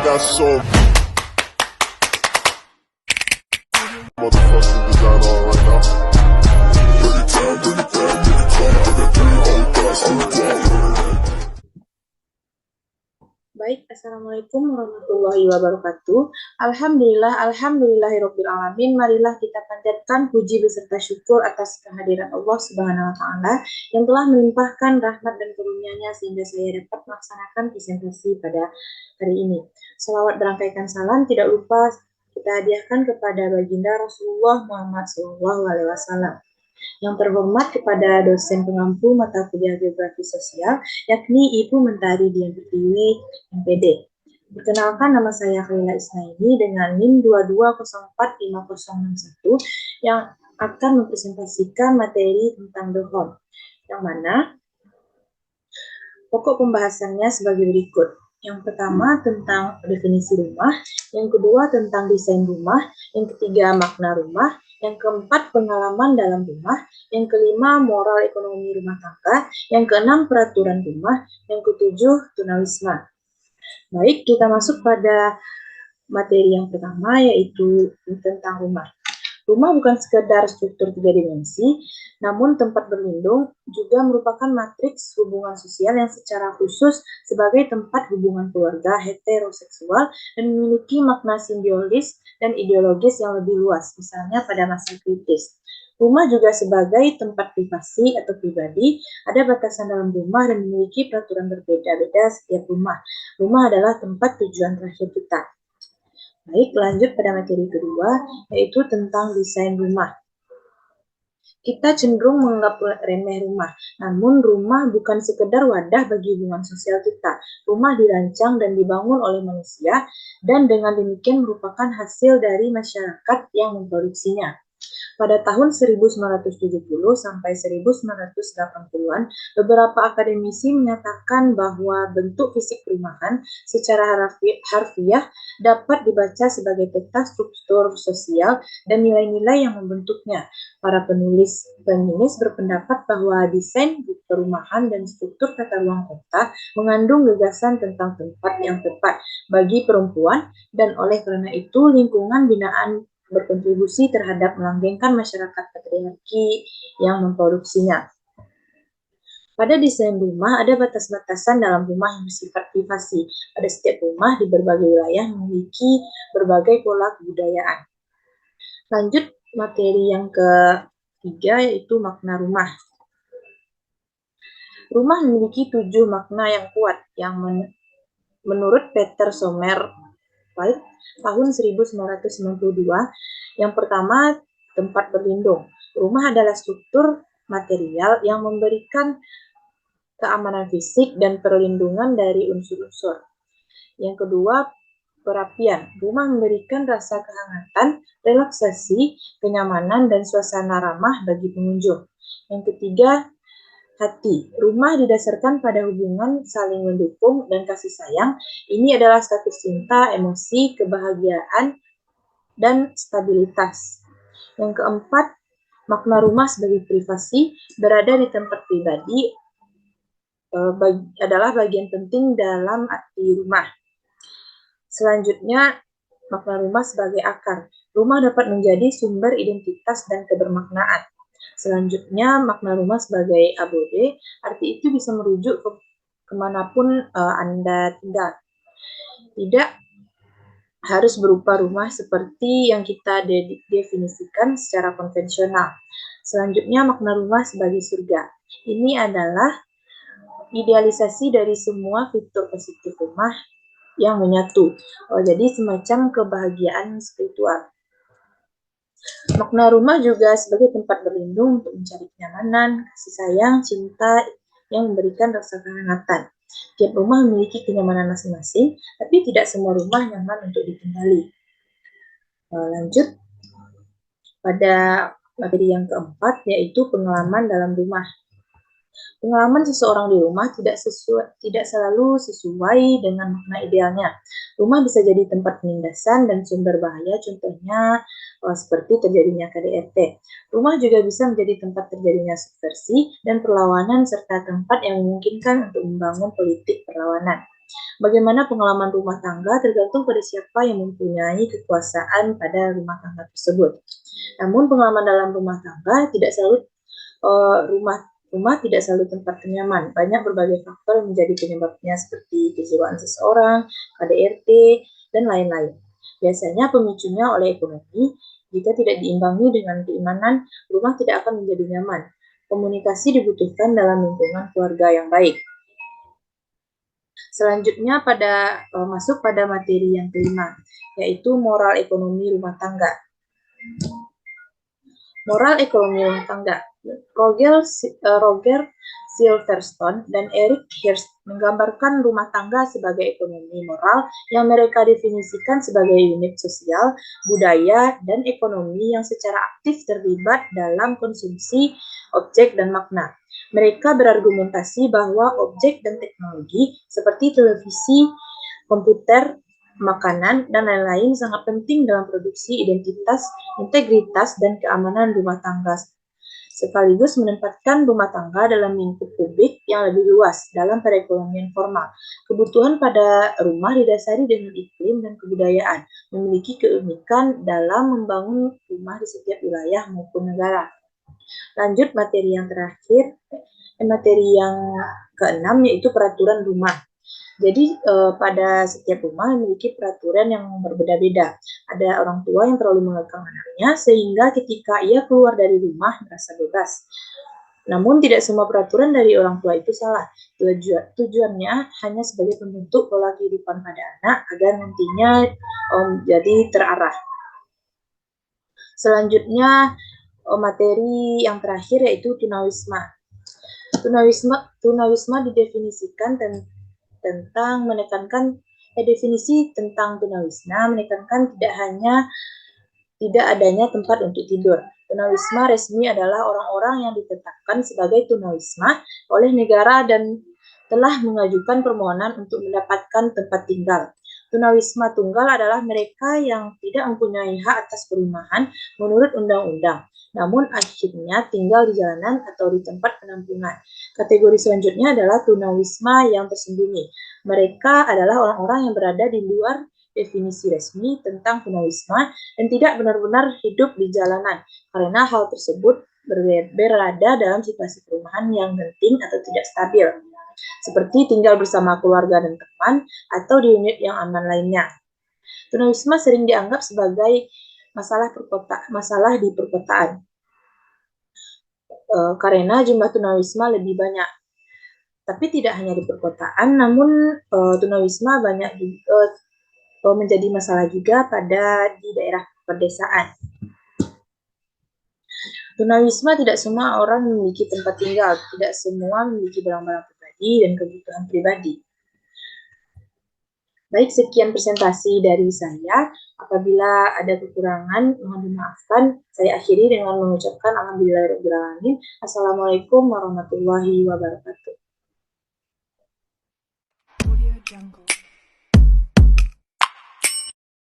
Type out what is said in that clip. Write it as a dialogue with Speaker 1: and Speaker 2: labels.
Speaker 1: got some motherfucking design on right now. Bring it down, bring it down, bring it down, bring it down, hold fast to the ground.
Speaker 2: Baik, Assalamualaikum warahmatullahi wabarakatuh. Alhamdulillahirabbil alamin. Marilah kita panjatkan puji beserta syukur atas kehadiran Allah Subhanahu wa taala yang telah melimpahkan rahmat dan karunia-Nya sehingga saya dapat melaksanakan presentasi pada hari ini. Selawat berangkaikan salam tidak lupa kita hadiahkan kepada baginda Rasulullah Muhammad SAW. Yang terhormat kepada dosen pengampu mata kuliah Geografi Sosial, yakni Ibu Mentari Dian Pertiwi, MPD. Perkenalkan, nama saya Khalila Isnaini dengan NIM 22045061 yang akan mempresentasikan materi tentang The Home, yang mana pokok pembahasannya sebagai berikut. Yang pertama tentang definisi rumah, yang kedua tentang desain rumah, yang ketiga makna rumah, yang keempat pengalaman dalam rumah, yang kelima moral ekonomi rumah tangga, yang keenam peraturan rumah, yang ketujuh tunawisma. Baik, kita masuk pada materi yang pertama, yaitu tentang rumah. Rumah bukan sekedar struktur 3 dimensi, namun tempat berlindung juga merupakan matriks hubungan sosial yang secara khusus sebagai tempat hubungan keluarga heteroseksual dan memiliki makna simbiolis dan ideologis yang lebih luas, misalnya pada masa kritis. Rumah juga sebagai tempat privasi atau pribadi, ada batasan dalam rumah dan memiliki peraturan berbeda-beda setiap rumah. Rumah adalah tempat tujuan terakhir kita. Baik, lanjut pada materi kedua, yaitu tentang desain rumah. Kita cenderung menganggap remeh rumah, namun rumah bukan sekedar wadah bagi hubungan sosial kita. Rumah dirancang dan dibangun oleh manusia, dan dengan demikian merupakan hasil dari masyarakat yang memproduksinya. Pada tahun 1970 sampai 1980-an, beberapa akademisi menyatakan bahwa bentuk fisik perumahan secara harfiah dapat dibaca sebagai peta struktur sosial dan nilai-nilai yang membentuknya. Para penulis feminis berpendapat bahwa desain perumahan dan struktur tata ruang kota mengandung gagasan tentang tempat yang tepat bagi perempuan, dan oleh karena itu lingkungan binaan berkontribusi terhadap melanggengkan masyarakat patriarki yang memproduksinya. Pada desain rumah, ada batas-batasan dalam rumah yang bersifat privasi. Pada setiap rumah di berbagai wilayah memiliki berbagai pola kebudayaan. Lanjut materi yang ketiga, yaitu makna rumah. Rumah memiliki 7 makna yang kuat, yang menurut Peter Sommerfeld tahun 1992, yang pertama, tempat berlindung. Rumah adalah struktur material yang memberikan keamanan fisik dan perlindungan dari unsur-unsur. Yang kedua, perapian. Rumah memberikan rasa kehangatan, relaksasi, kenyamanan, dan suasana ramah bagi pengunjung. Yang ketiga, hati. Rumah didasarkan pada hubungan saling mendukung dan kasih sayang. Ini adalah status cinta, emosi, kebahagiaan, dan stabilitas. Yang keempat, makna rumah sebagai privasi. Berada di tempat pribadi adalah bagian penting dalam arti rumah. Selanjutnya, makna rumah sebagai akar. Rumah dapat menjadi sumber identitas dan kebermaknaan. Selanjutnya, makna rumah sebagai abode, arti itu bisa merujuk ke kemanapun Anda tinggal. Tidak harus berupa rumah seperti yang kita definisikan secara konvensional. Selanjutnya, makna rumah sebagai surga. Ini adalah idealisasi dari semua fitur positif rumah yang menyatu. Jadi semacam kebahagiaan spiritual. Makna rumah juga sebagai tempat berlindung untuk mencari kenyamanan, kasih sayang, cinta yang memberikan rasa kehangatan. Tiap rumah memiliki kenyamanan masing-masing, tapi tidak semua rumah nyaman untuk ditinggali. Lanjut pada materi yang keempat, yaitu pengalaman dalam rumah. Pengalaman seseorang di rumah tidak selalu sesuai dengan makna idealnya. Rumah bisa jadi tempat penindasan dan sumber bahaya, contohnya seperti terjadinya KDRT. Rumah juga bisa menjadi tempat terjadinya subversi dan perlawanan serta tempat yang memungkinkan untuk membangun politik perlawanan. Bagaimana pengalaman rumah tangga tergantung pada siapa yang mempunyai kekuasaan pada rumah tangga tersebut. Namun pengalaman dalam rumah tangga tidak selalu rumah tidak selalu tempat nyaman. Banyak berbagai faktor yang menjadi penyebabnya seperti kejiwaan seseorang, KDRT, dan lain-lain. Biasanya pemicunya oleh ekonomi. Jika tidak diimbangi dengan keimanan, rumah tidak akan menjadi nyaman. Komunikasi dibutuhkan dalam lingkungan keluarga yang baik. Selanjutnya masuk pada materi yang kelima, yaitu moral ekonomi rumah tangga. Moral ekonomi rumah tangga. Roger Silverstone dan Eric Hirsch menggambarkan rumah tangga sebagai ekonomi moral yang mereka definisikan sebagai unit sosial, budaya, dan ekonomi yang secara aktif terlibat dalam konsumsi objek dan makna. Mereka berargumentasi bahwa objek dan teknologi seperti televisi, komputer, makanan, dan lain-lain sangat penting dalam produksi identitas, integritas, dan keamanan rumah tangga, sekaligus menempatkan rumah tangga dalam lingkup publik yang lebih luas dalam perekonomian formal. Kebutuhan pada rumah didasari dengan iklim dan kebudayaan, memiliki keunikan dalam membangun rumah di setiap wilayah maupun negara. Lanjut materi yang terakhir, materi yang keenam yaitu peraturan rumah. Jadi pada setiap rumah memiliki peraturan yang berbeda-beda. Ada orang tua yang terlalu mengekang anaknya sehingga ketika ia keluar dari rumah merasa bebas. Namun tidak semua peraturan dari orang tua itu salah. Tujuannya hanya sebagai pembentuk pola kehidupan pada anak agar nantinya jadi terarah. Selanjutnya materi yang terakhir yaitu tunawisma. Tunawisma didefinisikan tentang menekankan definisi tentang tunawisma menekankan tidak adanya tempat untuk tidur. Tunawisma resmi adalah orang-orang yang ditetapkan sebagai tunawisma oleh negara dan telah mengajukan permohonan untuk mendapatkan tempat tinggal. Tunawisma tunggal adalah mereka yang tidak mempunyai hak atas perumahan menurut undang-undang, namun akhirnya tinggal di jalanan atau di tempat penampungan. Kategori selanjutnya adalah tunawisma yang tersembunyi. Mereka adalah orang-orang yang berada di luar definisi resmi tentang tunawisma dan tidak benar-benar hidup di jalanan, karena hal tersebut berada dalam situasi perumahan yang genting atau tidak stabil, seperti tinggal bersama keluarga dan teman atau di unit yang aman lainnya. Tunawisma sering dianggap sebagai masalah di perkotaan karena jumlah tunawisma lebih banyak. Tapi tidak hanya di perkotaan, namun tunawisma banyak menjadi masalah juga di daerah pedesaan. Tunawisma tidak semua orang memiliki tempat tinggal, tidak semua memiliki barang-barang pribadi dan kebutuhan pribadi. Baik, sekian presentasi dari saya. Apabila ada kekurangan, mohon dimaafkan. Saya akhiri dengan mengucapkan alhamdulillahirabbil alamin. Assalamualaikum warahmatullahi wabarakatuh.